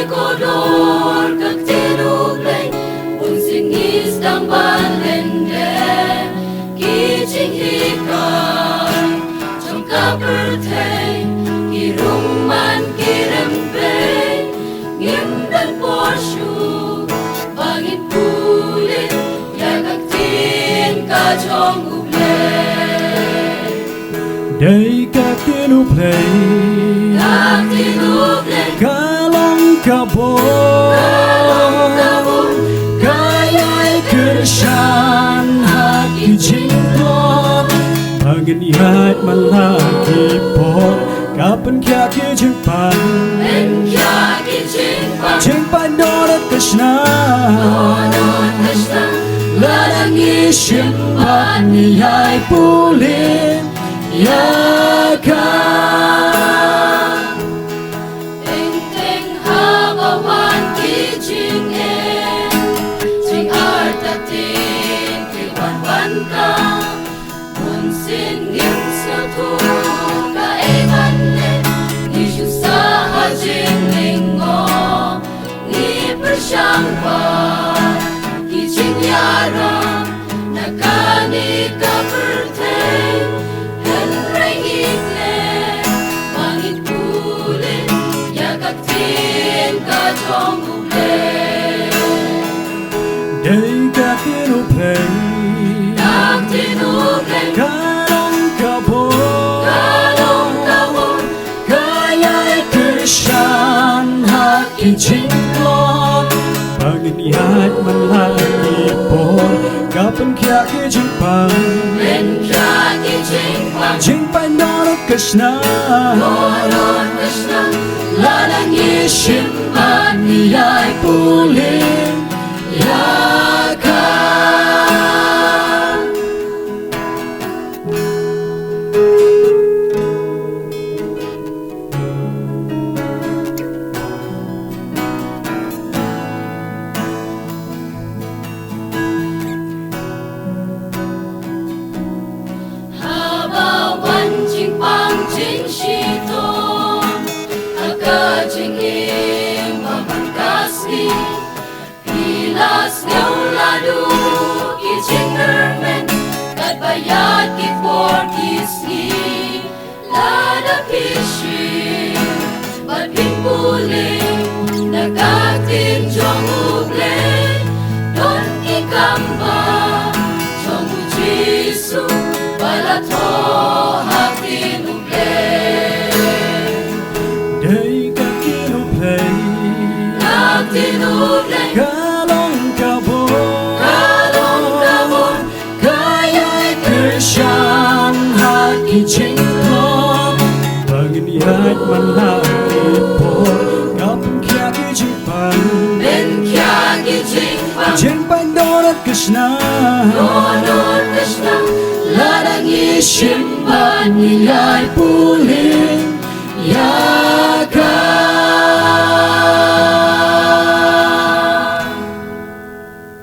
kodor kag tinublay unsingis tang balende kiching hikay chong kapertay kirong man kirempay ngimdan porsyu bangin pulit yakag tin ka chong ublay day kag tinublay kalong kabon kaya'y kersyan hati jingkot bangin yat malaki po kapan kya kijimpan jingpan donat kashna ladang isimpan niya'y pulin yakan day kag tinublay kalong kabon kaya'y kersyan hati jingkot bangin yat malaki po kapan kya kijimpan jingpan donat kashna ladang isimpan niya'y pulin yakan Pilas ng lado kijing nermen kadbayat ki for kisni lada pishi badpin puling nagatin jong uble don ikamba jong ujisu balato hatin uble day kag tinublay kalong kabon kaya'y kersyan hati jingkot bangin yat malaki po kapan kya kijimpan jingpan donat kashna ladang isimpan niya'y pulin yakan